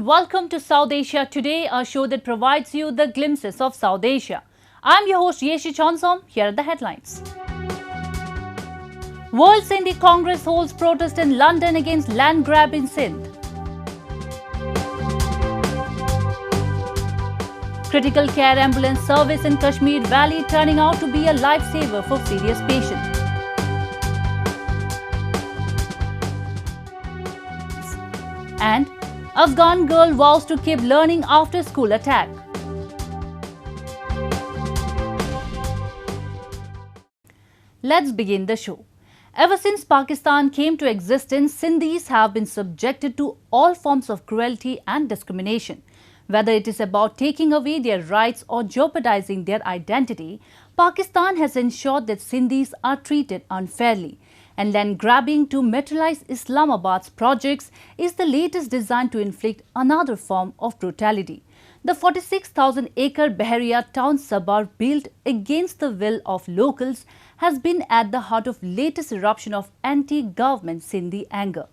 welcome to South Asia Today, a show that provides you the glimpses of South Asia. I'm your host Yeshi Chonsom. Here are the headlines. World Sindhi Congress holds protest in London against land grab in Sindh. Critical care ambulance service in Kashmir Valley turning out to be a lifesaver for serious patients. And Afghan girl vows to keep learning after school attack. Let's begin the show. Ever since Pakistan came to existence, Sindhis have been subjected to all forms of cruelty and discrimination. Whether it is about taking away their rights or jeopardizing their identity, Pakistan has ensured that Sindhis are treated unfairly. And land grabbing to materialize Islamabad's projects is the latest design to inflict another form of brutality. The 46,000-acre Bahariya town suburb built against the will of locals has been at the heart of latest eruption of anti-government Sindhi anger.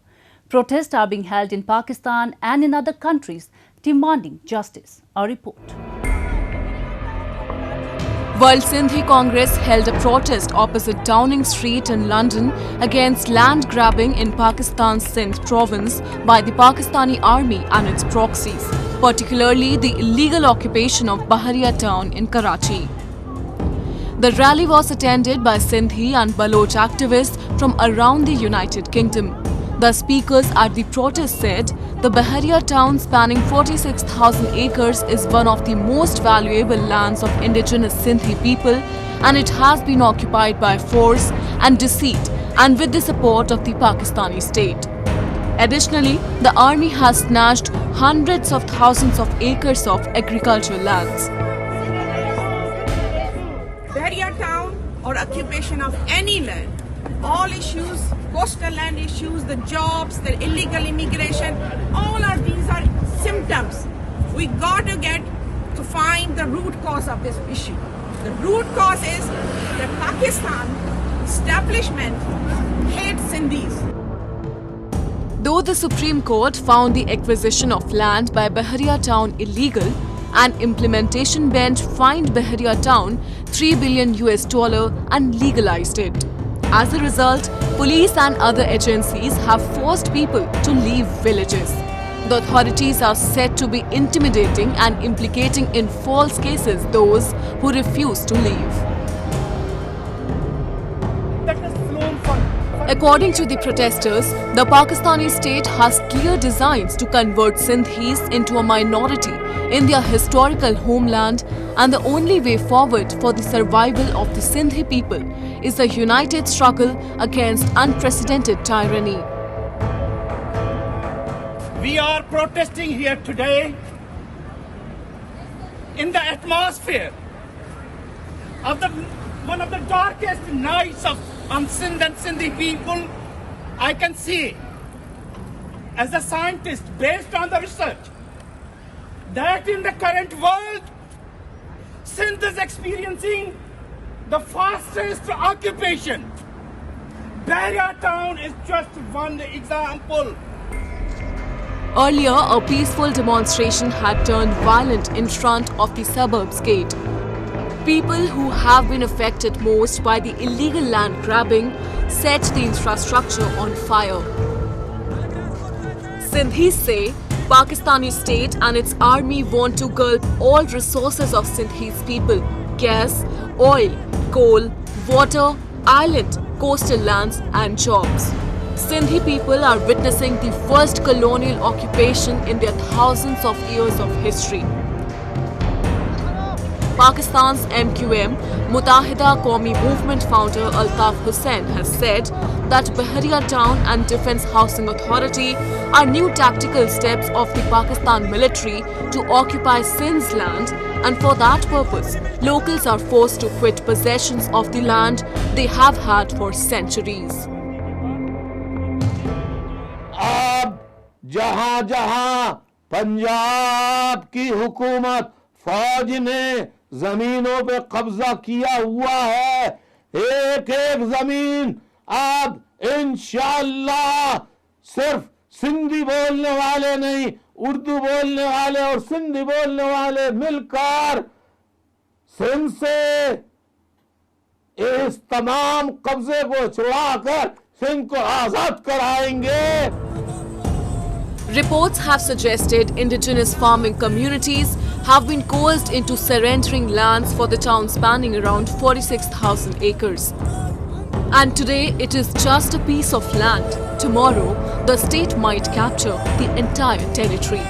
Protests are being held in Pakistan and in other countries demanding justice. A report. World Sindhi Congress held a protest opposite Downing Street in London against land grabbing in Pakistan's Sindh province by the Pakistani army and its proxies, particularly the illegal occupation of Bahariya town in Karachi. The rally was attended by Sindhi and Baloch activists from around the United Kingdom. The speakers at the protest said the Bahariya town spanning 46,000 acres is one of the most valuable lands of indigenous Sindhi people, and it has been occupied by force and deceit and with the support of the Pakistani state. Additionally, the army has snatched hundreds of thousands of acres of agricultural lands. Bahariya town or occupation of any land, all issues, coastal land issues, the jobs, the illegal immigration, all of these are symptoms. We got to find the root cause of this issue. The root cause is that Pakistan establishment hates Sindhis. Though the Supreme Court found the acquisition of land by Bahariya town illegal, an implementation bench fined Bahariya town $3 billion and legalized it. As a result, police and other agencies have forced people to leave villages. The authorities are said to be intimidating and implicating in false cases those who refuse to leave. According to the protesters, the Pakistani state has clear designs to convert Sindhis into a minority in their historical homeland, and the only way forward for the survival of the Sindhi people is a united struggle against unprecedented tyranny. We are protesting here today in the atmosphere of one of the darkest nights on Sindh and Sindhi people. I can see, as a scientist, based on the research, that in the current world, Sindh is experiencing the fastest occupation. Bahariya town is just one example. Earlier, a peaceful demonstration had turned violent in front of the suburb's gate. People who have been affected most by the illegal land grabbing set the infrastructure on fire. Sindhis say Pakistani state and its army want to gulp all resources of Sindhis people: gas, oil, coal, water, island, coastal lands and jobs. Sindhi people are witnessing the first colonial occupation in their thousands of years of history. Pakistan's MQM, Muttahida Qawmi Movement founder Altaf Hussain has said that Bahariya Town and Defence Housing Authority are new tactical steps of the Pakistan military to occupy Sindh's land, and for that purpose, locals are forced to quit possessions of the land they have had for centuries. अब जहां-जहां पंजाब की हुकूमत फौज ने जमीनों पे कब्जा किया हुआ है, एक एक जमीन अब इंशाअल्लाह सिर्फ सिंधी बोलने वाले नहीं उर्दू बोलने वाले और सिंधी बोलने वाले मिलकर सिंध से इस तमाम कब्जे को छुड़ाकर सिंध को आजाद कराएंगे। Reports have suggested indigenous farming communities have been coerced into surrendering lands for the town spanning around 46,000 acres. And today it is just a piece of land. Tomorrow, the state might capture the entire territory.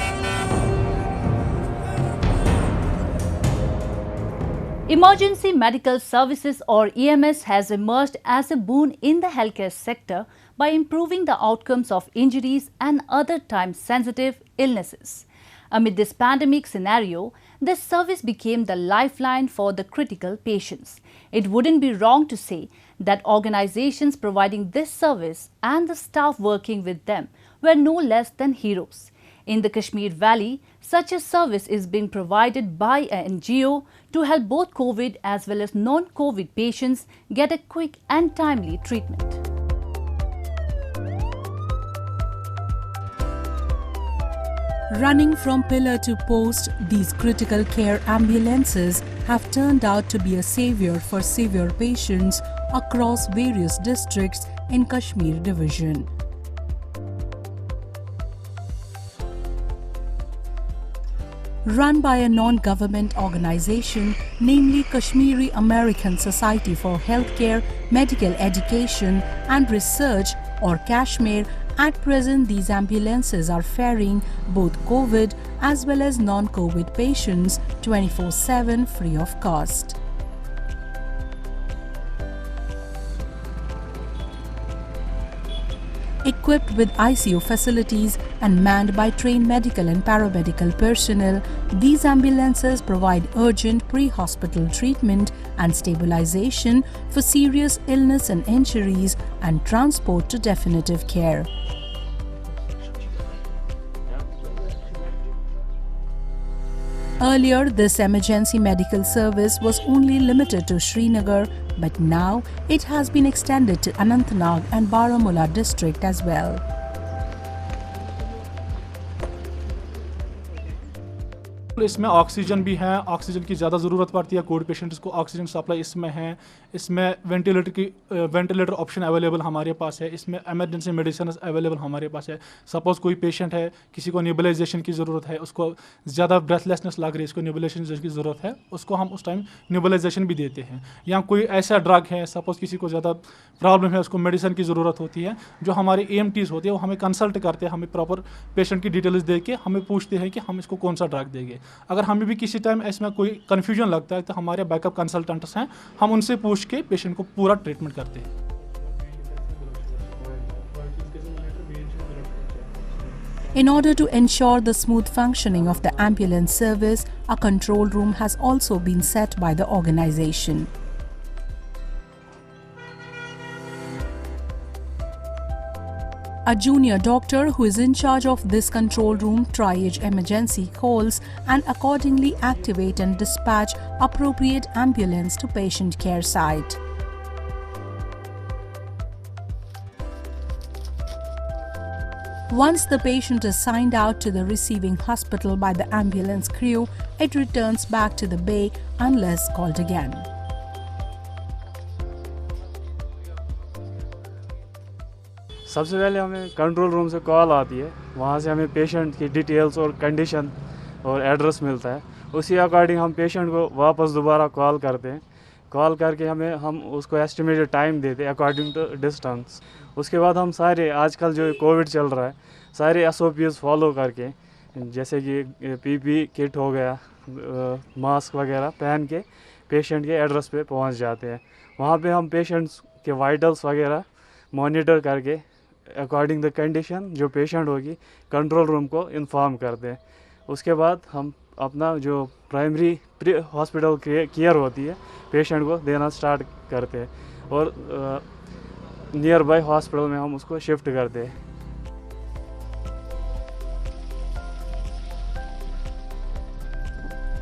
Emergency medical services or EMS has emerged as a boon in the healthcare sector by improving the outcomes of injuries and other time-sensitive illnesses. Amid this pandemic scenario, this service became the lifeline for the critical patients. It wouldn't be wrong to say that organizations providing this service and the staff working with them were no less than heroes. In the Kashmir Valley, such a service is being provided by an NGO to help both COVID as well as non-COVID patients get a quick and timely treatment. Running from pillar to post, these critical care ambulances have turned out to be a savior for severe patients across various districts in Kashmir Division. Run by a non-government organization, namely Kashmiri American Society for Healthcare, Medical Education and Research or Kashmir, at present these ambulances are ferrying both COVID as well as non-COVID patients 24/7 free of cost. Equipped with ICU facilities and manned by trained medical and paramedical personnel, these ambulances provide urgent pre-hospital treatment and stabilization for serious illness and injuries and transport to definitive care. Earlier, this emergency medical service was only limited to Srinagar, but now it has been extended to Anantnag and Baramulla district as well. इसमें oxygen भी है, oxygen की ज़्यादा ज़रूरत पड़ती है Covid patients को, oxygen supply इसमें है, इसमें वेंटिलेटर ऑप्शन अवेलेबल हमारे पास है, इसमें इमरजेंसी मेडिसिन अवेलेबल हमारे पास है। सपोज़ कोई पेशेंट है, किसी को नेबुलाइजेशन की ज़रूरत है, उसको ज़्यादा ब्रेथलेसनेस लग रही है, इसको नेबुलाइजेशन की ज़रूरत है, उसको हम उस टाइम नेबुलाइजेशन भी देते हैं। या कोई ऐसा ड्रग है, सपोज़ किसी को ज़्यादा प्रॉब्लम है, उसको मेडिसिन की ज़रूरत होती है, जो हमारे EMTs होते हैं वो हमें कंसल्ट करते हैं, हमें प्रॉपर पेशेंट की डिटेल्स दे के हमें पूछते हैं कि हम इसको कौन सा ड्रग देंगे। अगर हमें भी किसी टाइम इसमें कोई कन्फ्यूजन लगता है तो हमारे बैकअप कंसल्टेंट्स हैं, हम उनसे पूछ के पेशेंट को पूरा ट्रीटमेंट करते हैं। In order to ensure the smooth functioning of the ambulance service, a control room has also been set by the organization. A junior doctor who is in charge of this control room triage emergency calls and accordingly activate and dispatch appropriate ambulance to patient care site. Once the patient is signed out to the receiving hospital by the ambulance crew, it returns back to the bay unless called again. सबसे पहले हमें control room से call आती है, वहाँ से हमें patient की डिटेल्स और कंडीशन और एड्रेस मिलता है। उसी अकॉर्डिंग हम पेशेंट को वापस दोबारा कॉल करते हैं, कॉल करके हम उसको एस्टिमेटेड टाइम देते हैं अकॉर्डिंग टू डिस्टेंस। उसके बाद हम सारे आजकल जो कोविड चल रहा है सारे SOPs फॉलो करके, जैसे कि PP किट हो गया, मास्क वगैरह पहन के पेशेंट के एड्रेस पे पहुंच जाते हैं। वहाँ पे हम पेशेंट्स के वाइटल्स वगैरह मॉनिटर करके अकॉर्डिंग द कंडीशन जो पेशेंट होगी कंट्रोल रूम को इन्फॉर्म करते हैं। उसके बाद हम अपना जो प्राइमरी हॉस्पिटल केयर होती है पेशेंट को देना स्टार्ट करते हैं और नियर बाय हॉस्पिटल में हम उसको शिफ्ट करते हैं।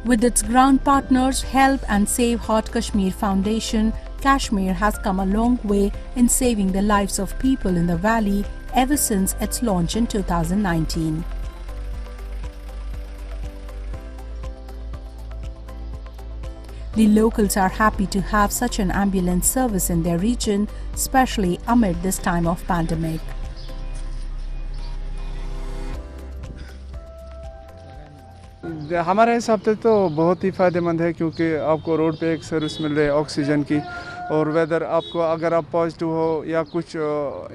With its ground partners Help and Save Hot Kashmir Foundation, Kashmir has come a long way in saving the lives of people in the valley ever since its launch in 2019. The locals are happy to have such an ambulance service in their region, especially amid this time of pandemic. हमारे हिसाब से तो बहुत ही फ़ायदेमंद है क्योंकि आपको road पे एक सर्विस मिल रही है ऑक्सीजन की और वेदर आपको अगर आप पॉजिटिव हो या कुछ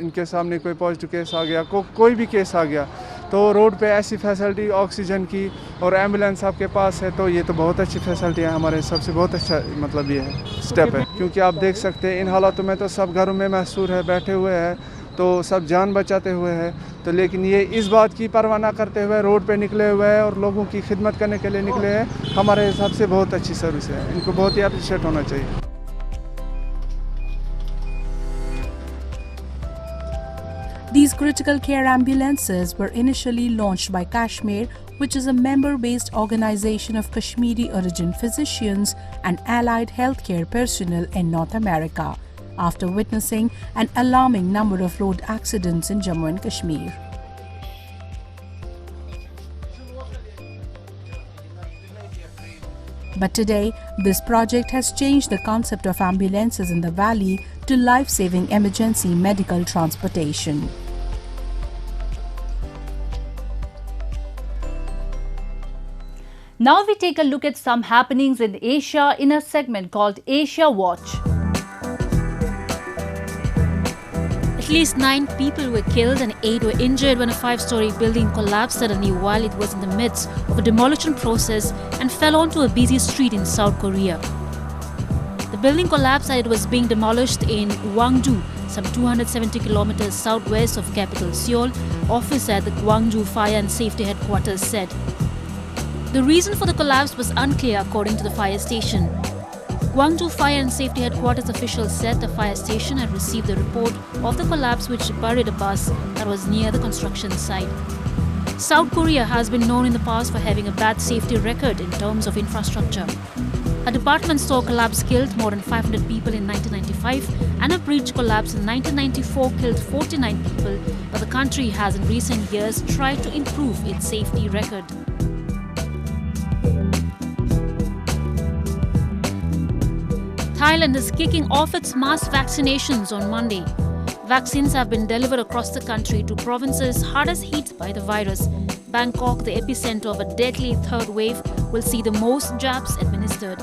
इनके सामने कोई पॉजिटिव केस आ गया कोई भी केस आ गया तो रोड पे ऐसी फैसिलिटी ऑक्सीजन की और एम्बुलेंस आपके पास है तो ये तो बहुत अच्छी फैसिलिटी है हमारे हिसाब से बहुत अच्छा मतलब ये है स्टेप है क्योंकि आप देख सकते हैं इन हालातों में तो सब घरों में महसूर है बैठे हुए हैं तो सब जान बचाते हुए हैं तो लेकिन ये इस बात की परवाह ना करते हुए रोड पे निकले हुए हैं और लोगों की खिदमत करने के लिए निकले हैं हमारे हिसाब से बहुत अच्छी सर्विस है इनको बहुत ही अप्रिशिएट होना चाहिए These critical care ambulances were initially launched by Kashmir, which is a member-based organization of Kashmiri origin physicians and allied healthcare personnel in North America, after witnessing an alarming number of road accidents in Jammu and Kashmir. But today, this project has changed the concept of ambulances in the valley to life-saving emergency medical transportation. Now we take a look at some happenings in Asia in a segment called Asia Watch. At least 9 people were killed and 8 were injured when a 5-story building collapsed suddenly while it was in the midst of a demolition process and fell onto a busy street in South Korea. The building collapsed as it was being demolished in Gwangju, some 270 kilometers southwest of capital Seoul, office at the Gwangju Fire and Safety Headquarters said. The reason for the collapse was unclear according to the fire station. Gwangju Fire and Safety Headquarters officials said the fire station had received the report of the collapse which buried a bus that was near the construction site. South Korea has been known in the past for having a bad safety record in terms of infrastructure. A department store collapse killed more than 500 people in 1995 and a bridge collapse in 1994 killed 49 people, but the country has in recent years tried to improve its safety record. Thailand is kicking off its mass vaccinations on Monday. Vaccines have been delivered across the country to provinces hardest hit by the virus. Bangkok, the epicenter of a deadly third wave, will see the most jabs administered.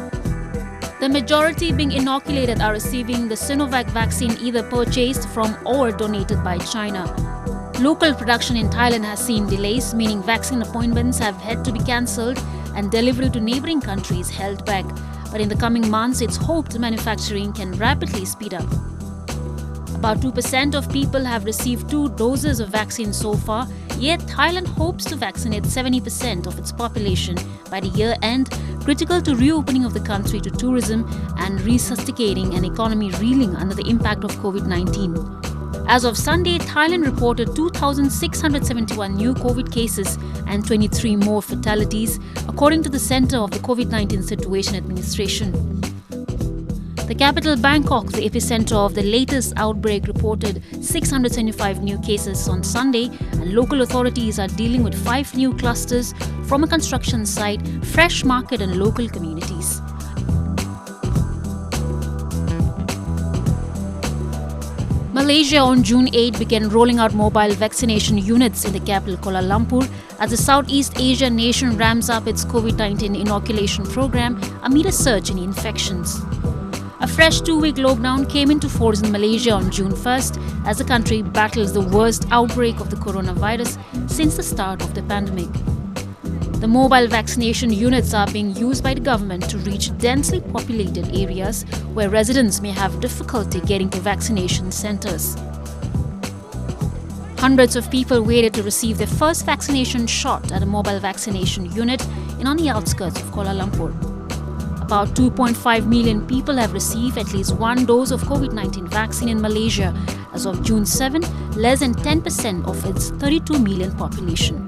The majority being inoculated are receiving the Sinovac vaccine either purchased from or donated by China. Local production in Thailand has seen delays, meaning vaccine appointments have had to be cancelled and delivery to neighbouring countries held back. But in the coming months, it's hoped manufacturing can rapidly speed up. About 2% of people have received 2 doses of vaccine so far, yet Thailand hopes to vaccinate 70% of its population by the year end, critical to reopening of the country to tourism and resuscitating an economy reeling under the impact of COVID-19. As of Sunday, Thailand reported 2,671 new COVID cases and 23 more fatalities, according to the Centre of the COVID-19 Situation Administration. The capital Bangkok, the epicenter of the latest outbreak, reported 675 new cases on Sunday, and local authorities are dealing with 5 new clusters from a construction site, fresh market and local communities. Malaysia on June 8 began rolling out mobile vaccination units in the capital Kuala Lumpur as the Southeast Asian nation ramps up its COVID-19 inoculation program amid a surge in infections. A fresh 2-week lockdown came into force in Malaysia on June 1st as the country battles the worst outbreak of the coronavirus since the start of the pandemic. The mobile vaccination units are being used by the government to reach densely populated areas where residents may have difficulty getting to vaccination centres. Hundreds of people waited to receive their first vaccination shot at a mobile vaccination unit on the outskirts of Kuala Lumpur. About 2.5 million people have received at least 1 dose of COVID-19 vaccine in Malaysia. As of June 7, less than 10% of its 32 million population.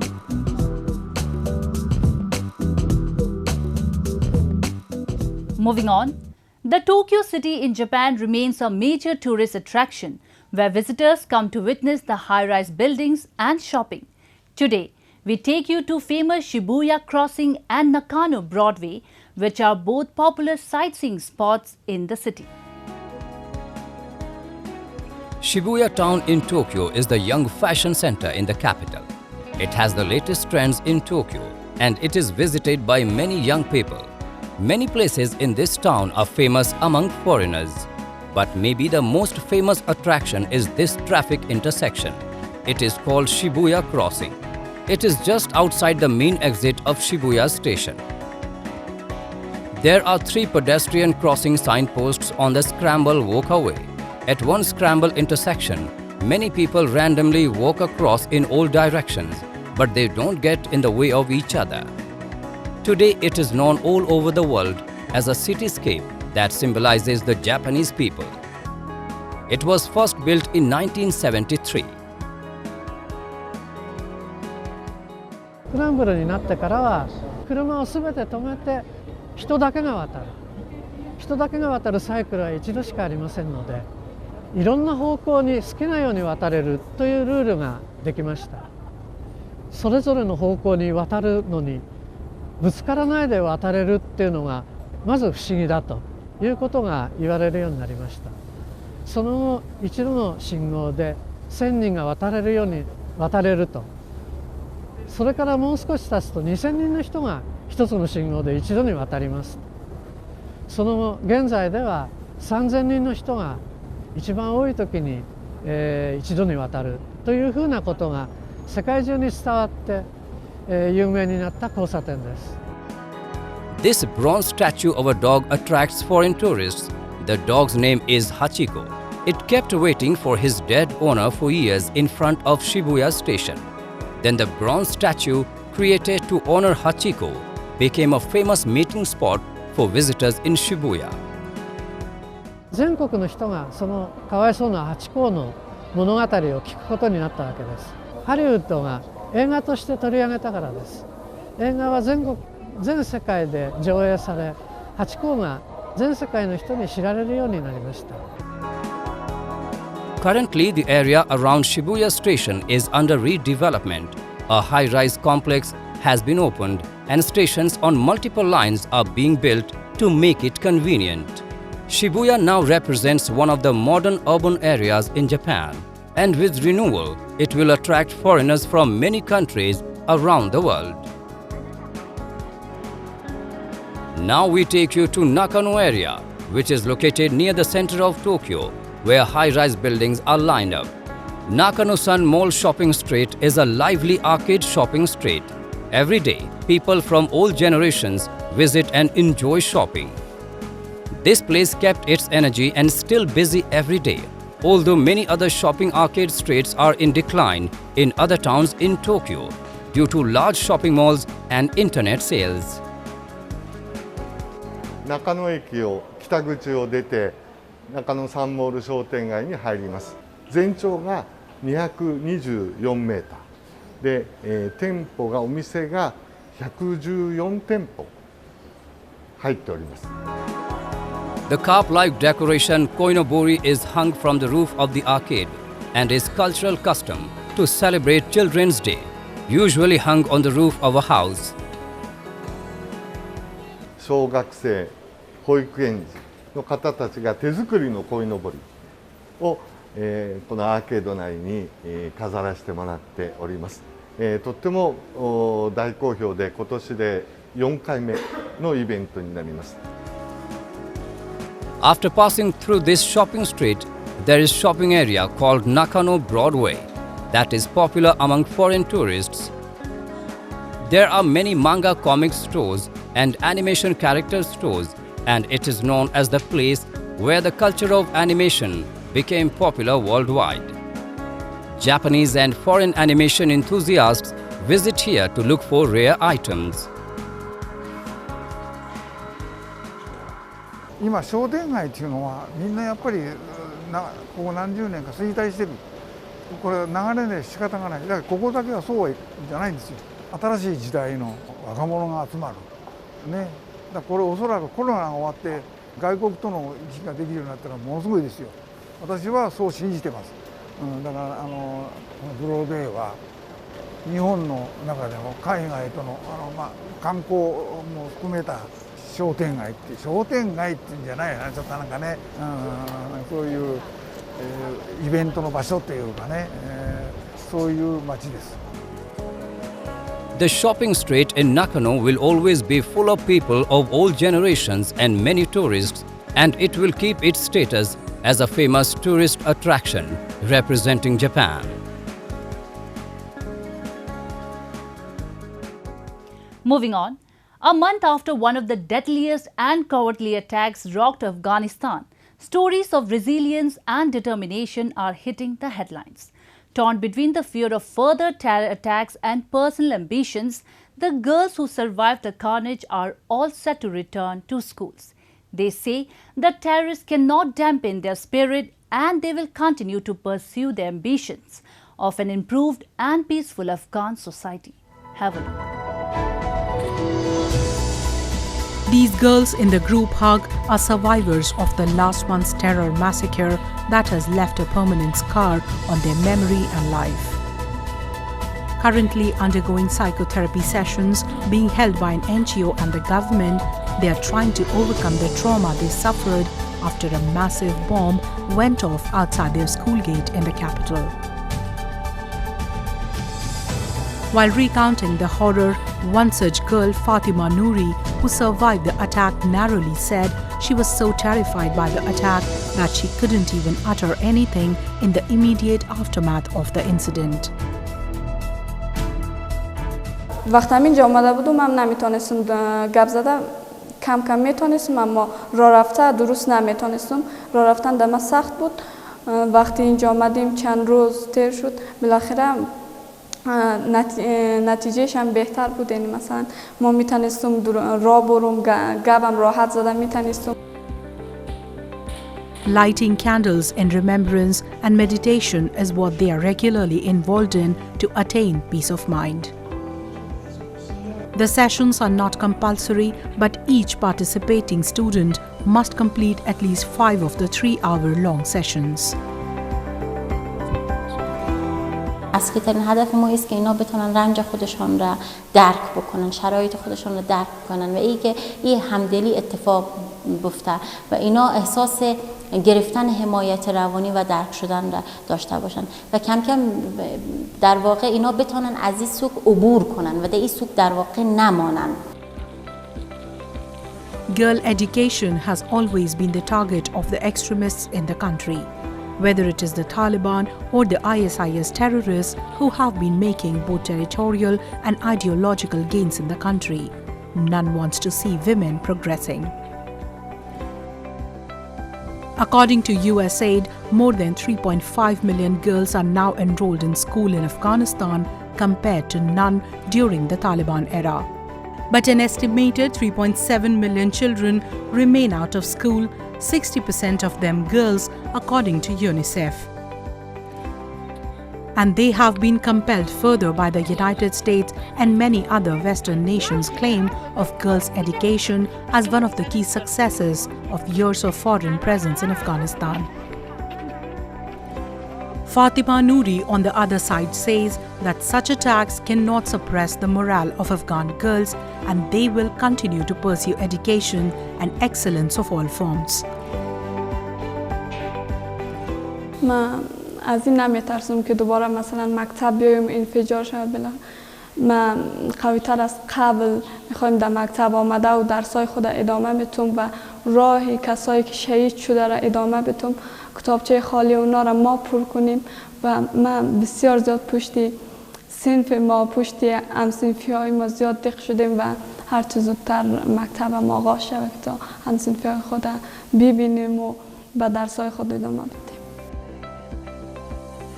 Moving on, the Tokyo city in Japan remains a major tourist attraction where visitors come to witness the high-rise buildings and shopping. Today, we take you to famous Shibuya Crossing and Nakano Broadway, which are both popular sightseeing spots in the city. Shibuya town in Tokyo is the young fashion center in the capital. It has the latest trends in Tokyo and it is visited by many young people. Many places in this town are famous among foreigners. But maybe the most famous attraction is this traffic intersection. It is called Shibuya Crossing. It is just outside the main exit of Shibuya station. There are 3 pedestrian crossing signposts on the scramble walkway. At one scramble intersection, many people randomly walk across in all directions, but they don't get in the way of each other. Today it is known all over the world as a cityscape that symbolizes the Japanese people. It was first built in 1973. スクランブルになってからは車をすべて止めて人だけが渡るサイクルは一度しかありませんので、いろんな方向に好きなように渡れるというルールができました。それぞれの方向に渡るのにぶつからないで渡れるっていうのがまず不思議だということが言われるようになりました。その後一度の信号で1000人が渡れるように渡れると、それからもう少し経つと2000人の人が一つの信号で一度に渡ります。その後現在では3000人の人が一番多い時に、一度に渡るというふうなことが世界中に伝わって、有名になった交差点です。This bronze statue of a dog attracts foreign tourists. The dog's name is Hachiko. It kept waiting for his dead owner for years in front of Shibuya station. Then the bronze statue created to honor Hachiko became a famous meeting spot for visitors in Shibuya. 全国の人がそのかわいそうなハチ公の物語を聞くことになったわけです。ハリウッドが映画として取り上げたからです。映画は全世界で上映され、ハチ公が全世界の人に知られるようになりました。Currently, the area around Shibuya station is under redevelopment. A high-rise complex has been opened and stations on multiple lines are being built to make it convenient. Shibuya now represents one of the modern urban areas in Japan. And with renewal, it will attract foreigners from many countries around the world. Now we take you to Nakano area, which is located near the center of Tokyo, where high-rise buildings are lined up. Nakano-san Mall Shopping Street is a lively arcade shopping street. Every day, people from all generations visit and enjoy shopping. This place kept its energy and still busy every day, although many other shopping arcade streets are in decline in other towns in Tokyo due to large shopping malls and internet sales. 中野駅を北口を出て中野サンモール商店街に入ります。全長が224メーターで、店舗がお店が114店舗入っております。The carp-like decoration koinobori is hung from the roof of the arcade and is cultural custom to celebrate Children's Day, usually hung on the roof of a house. 小学生、保育園児の方たちが手作りの鯉のぼりを、このアーケード内に、飾らせてもらっております。とっても大好評で今年で4回目のイベントになります。After passing through this shopping street, there is shopping area called Nakano Broadway that is popular among foreign tourists. There are many manga comic stores and animation character stores, and it is known as the place where the culture of animation became popular worldwide. Japanese and foreign animation enthusiasts visit here to look for rare items. 今商店街っていうのはみんなやっぱりここ何十年か衰退してる。これ流れで仕方がない。だからここだけはそうじゃないんですよ。新しい時代の若者が集まる。ね。だからこれおそらくコロナが終わって外国との行き来ができるようになったらものすごいですよ。私はそう信じてます。だからブロードウェイは日本の中でも海外との観光も含めた商店街っていうんじゃないな、ちょっとなんかね、そういう、イベントの場所っていうかね、そういう街です。The shopping street in Nakano will always be full of people of all generations and many tourists, and it will keep its status as a famous tourist attraction representing Japan. Moving on, a month after one of the deadliest and cowardly attacks rocked Afghanistan, stories of resilience and determination are hitting the headlines. Torn between the fear of further terror attacks and personal ambitions, the girls who survived the carnage are all set to return to schools. They say that terrorists cannot dampen their spirit and they will continue to pursue their ambitions of an improved and peaceful Afghan society. Have a look. These girls in the group hug are survivors of the last month's terror massacre that has left a permanent scar on their memory and life. Currently undergoing psychotherapy sessions being held by an NGO and the government, they are trying to overcome the trauma they suffered after a massive bomb went off outside their school gate in the capital. While recounting the horror, one such girl, Fatima Noori, who survived the attack, narrowly said she was so terrified by the attack that she couldn't even utter anything in the immediate aftermath of the incident. وقتی اینجا آمده بودم من نمیتونستم گپ زدم کم کم میتونستم اما راه رفته درست نمیتونستم راه رفتن دم سخت بود وقتی اینجا آمدیم چند روز تیر شد بالاخره نتیجهش هم بهتر بود یعنی مثلا ما میتونستم راه برم گپم راحت زدم میتونستم Lighting candles in remembrance and meditation is what they are regularly involved in to attain peace of mind. The sessions are not compulsory, but each participating student must complete at least 5 of the 3-hour-long sessions. اصلی ترین هدف ما است که اینا بتونن رنج خودشون را درک بکنن، شرایط خودشون را درک بکنن و این که این همدلی اتفاق بیفته و اینا احساس گرفتن حمایت روانی و درک شدن را داشته باشن و کم کم در واقع اینا بتونن از این سوک عبور کنن و در این سوک در واقع نمانن. Girl education has always been the target of the extremists in the country. Whether it is the Taliban or the ISIS terrorists who have been making both territorial and ideological gains in the country, none wants to see women progressing. According to USAID, more than 3.5 million girls are now enrolled in school in Afghanistan compared to none during the Taliban era. But an estimated 3.7 million children remain out of school, 60% of them girls, according to UNICEF. And they have been compelled further by the United States and many other Western nations' claim of girls' education as one of the key successes of years of foreign presence in Afghanistan. Fatima Noori, on the other side, says that such attacks cannot suppress the morale of Afghan girls and they will continue to pursue education and excellence of all forms. من از این نمیترسم که دوباره مثلا مکتب بیایم انفجار شود من قوی‌تر از قبل میخوایم در مکتب آمده و درسای خود ادامه بدم و راه کسایی که شهید شده را ادامه بدم کتابچه خالی اونا را ما پر کنیم و من بسیار زیاد پشتی صنف ما پشتی همصنفی های ما زیاد دق شدیم و هر چه زودتر مکتب ما آغاز شود تا همصنفی های خود ببینیم و به درسای خود ادامه بدیم.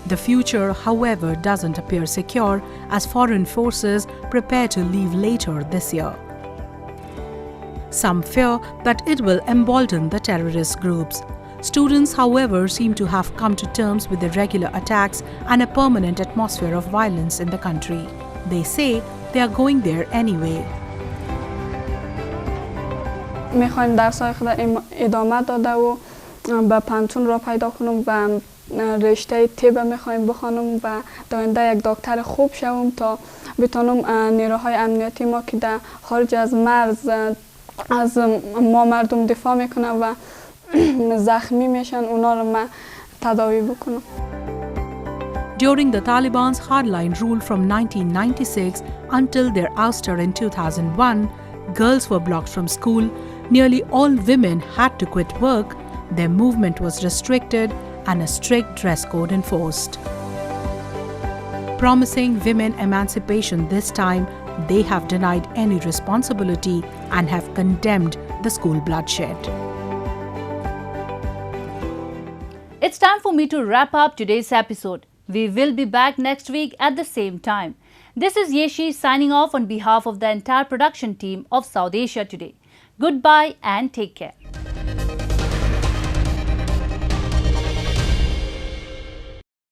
The future, however, doesn't appear secure as foreign forces prepare to leave later this year. Some fear that it will embolden the terrorist groups. Students, however, seem to have come to terms with the regular attacks and a permanent atmosphere of violence in the country. They say they are going there anyway. میخوایم درسای خود ادامه داده و به پانتون را پیدا کنم و رشته طب میخوایم بخوانم و در آینده یک دکتر خوب شوم تا بتونم نیروهای امنیتی ما که در خارج از مرز از ما مردم دفاع میکنن و زخمی میشن اونا رو من تداوی بکنم. During the Taliban's hardline rule from 1996 until their ouster in 2001, girls were blocked from school, nearly all women had to quit work, their movement was restricted, and a strict dress code enforced. Promising women emancipation this time, they have denied any responsibility and have condemned the school bloodshed. It's time for me to wrap up today's episode. We will be back next week at the same time. This is Yeshi signing off on behalf of the entire production team of South Asia Today. Goodbye and take care.